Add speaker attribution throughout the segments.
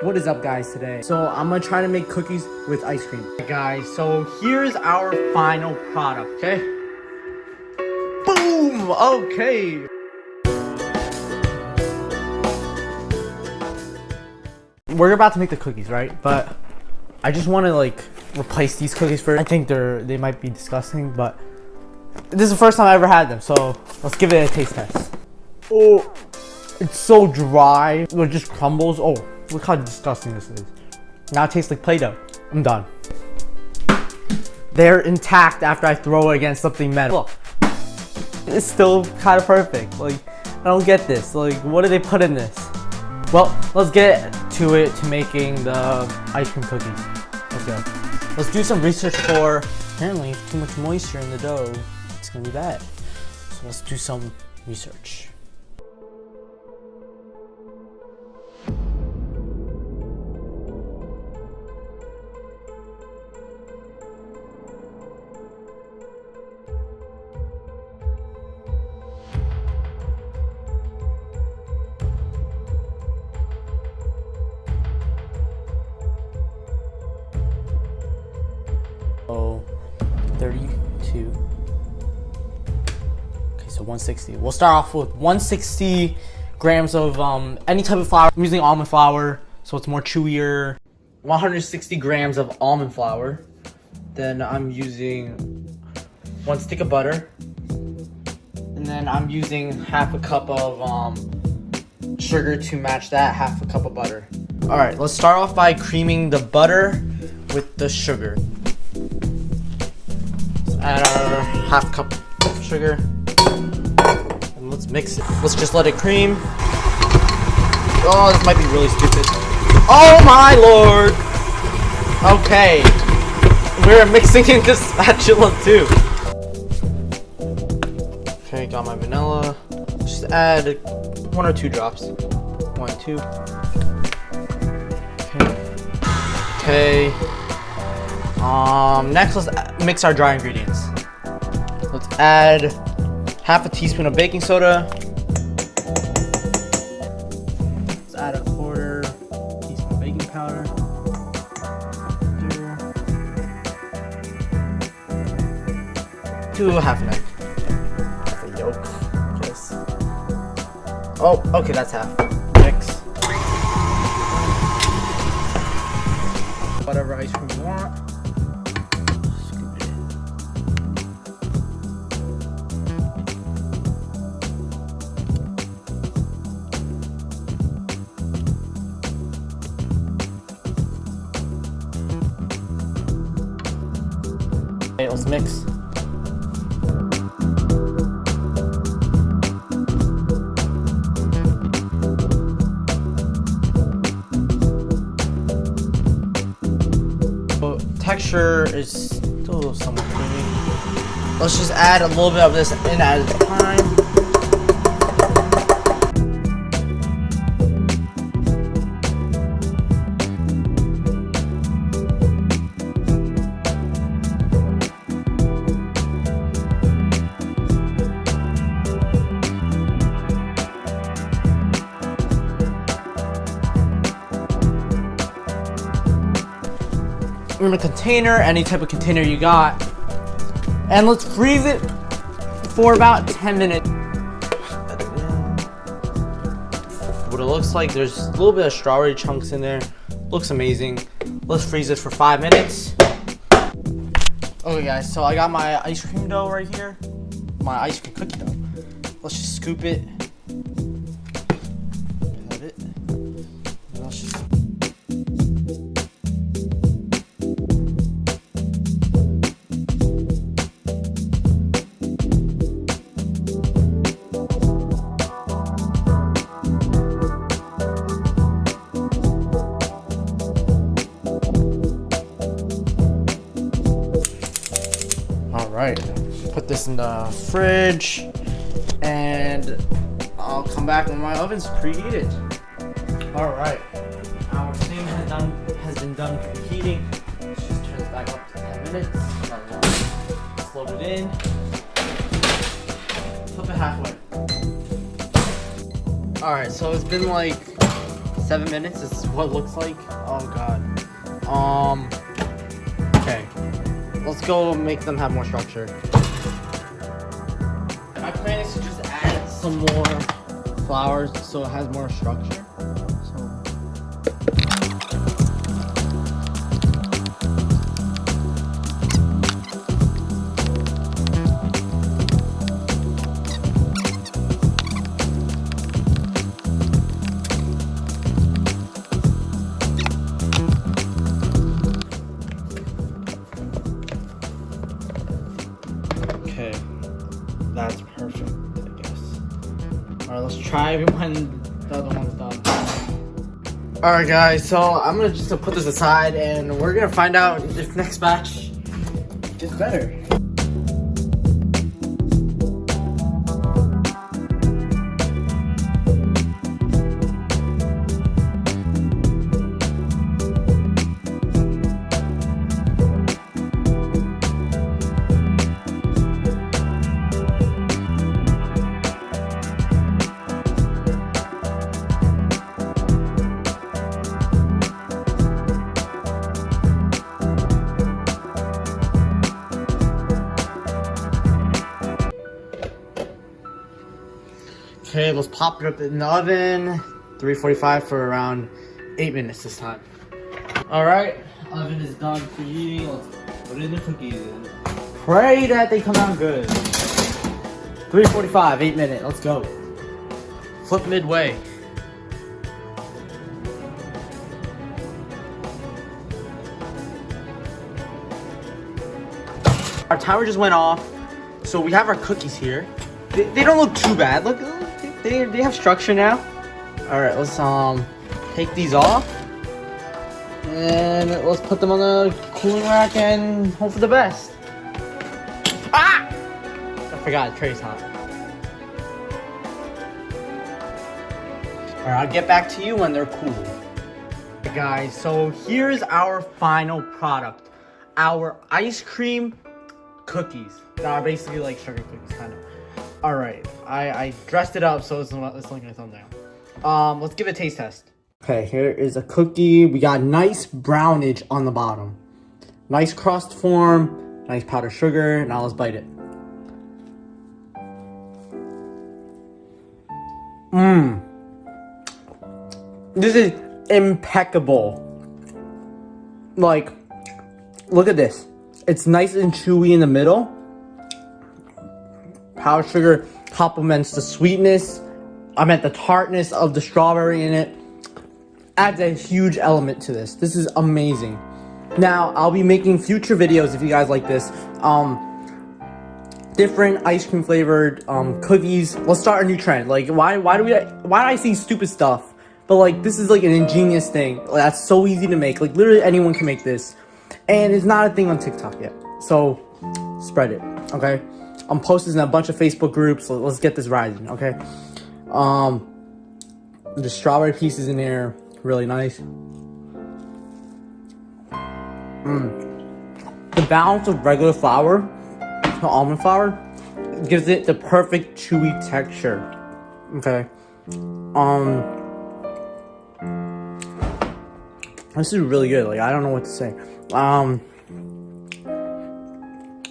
Speaker 1: What is up, guys? Today, so I'm gonna try to make cookies with ice cream. Guys, so here's our final product. Okay. Boom. Okay. We're about to make the cookies, right? But I just want to like replace these cookies first. I think they might be disgusting, but this is the first time I ever had them, so let's give it a taste test. Oh, it's so dry. It just crumbles. Oh, look how disgusting this is. Now it tastes like Play-Doh. I'm done. They're intact after I throw it against something metal. Look, it's still kind of perfect. Like, I don't get this. Like, what did they put in this? Well, let's get to it, to making the ice cream cookies. Let's go. Let's do some research for, apparently, if too much moisture in the dough, it's gonna be bad. So let's do some research. Oh, 32. Okay, so 160. We'll start off with 160 grams of any type of flour. I'm using almond flour, so it's more chewier. 160 grams of almond flour. Then I'm using 1 stick of butter. And then I'm using half a cup of sugar to match that, half a cup of butter. All right, let's start off by creaming the butter with the sugar. Add our half cup of sugar and let's mix it. Let's just let it cream. Oh, this might be really stupid. Oh my lord! Okay, we're mixing in this spatula too. Okay, got my vanilla. Just add 1 or 2 drops. 1, 2. Okay. Next, let's mix our dry ingredients. Let's add half a teaspoon of baking soda. Let's add a 1/4 teaspoon of baking powder. To half an egg. Half a yolk. Yes. Oh, okay, that's half. Mix. Whatever ice cream you want. Okay, let's mix. So, texture is still somewhat creamy. Let's just add a little bit of this in at a time. In a container, any type of container you got, and let's freeze it for about 10 minutes. What it looks like, there's a little bit of strawberry chunks in there. Looks amazing. Let's freeze it for 5 minutes. Okay guys, so I got my ice cream dough right here, my ice cream cookie dough. Let's just scoop it. Is that it? Let's just Alright, put this in the fridge and I'll come back when my oven's preheated. Alright, our thing has been done preheating. Let's just turn it back up to 10 minutes. Let's load it in. Flip it halfway. Alright, so it's been like 7 minutes is what it looks like. Oh god. Okay. Let's go make them have more structure. My plan is to just add some more flowers so it has more structure. Okay, that's perfect, I guess. Alright, let's try when the other one's done. Alright guys, so I'm gonna just put this aside and we're gonna find out if next batch is better. Okay, let's pop it up in the oven. 345 for around 8 minutes this time. Alright, oven is done preheating. Let's put in the cookies in. Pray that they come out good. 345, 8 minutes, let's go. Flip midway. Our timer just went off, so we have our cookies here. They don't look too bad. Look, they have structure now. All right, let's take these off and let's put them on the cooling rack and hope for the best. Ah! I forgot the tray's hot. All right, I'll get back to you when they're cool. Okay, guys, so here's our final product: our ice cream cookies. That are basically like sugar cookies, kind of. Alright, I dressed it up so it's not gonna thumbnail. Let's give it a taste test. Okay, here is a cookie. We got nice brownage on the bottom. Nice crust form, nice powdered sugar. Now let's bite it. This is impeccable. Like, look at this. It's nice and chewy in the middle. Powdered sugar complements the sweetness. I meant the tartness of the strawberry in it. Adds a huge element to this. This is amazing. Now, I'll be making future videos if you guys like this. Different ice cream flavored cookies. Let's start a new trend. Like, why do I see stupid stuff? But like, this is like an ingenious thing. Like, that's so easy to make. Like, literally anyone can make this. And it's not a thing on TikTok yet. So, spread it, okay? I'm posting in a bunch of Facebook groups, so let's get this rising, okay? The strawberry pieces in there, really nice. The balance of regular flour to almond flour gives it the perfect chewy texture, okay? This is really good. Like, I don't know what to say.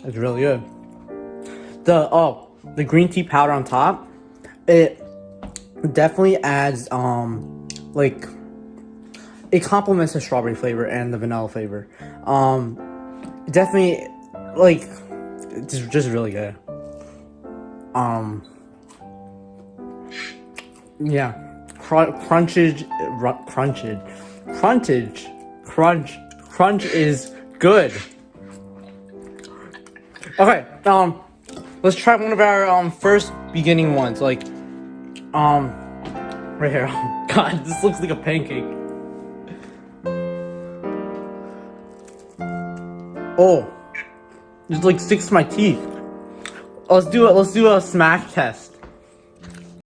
Speaker 1: It's really good. The green tea powder on top, it definitely adds like, it complements the strawberry flavor and the vanilla flavor. Definitely, like, it's just really good. Yeah, crunch is good. Okay, let's try one of our first beginning ones, like right here. Oh god, this looks like a pancake. Oh, it like sticks to my teeth. Let's do a smack test.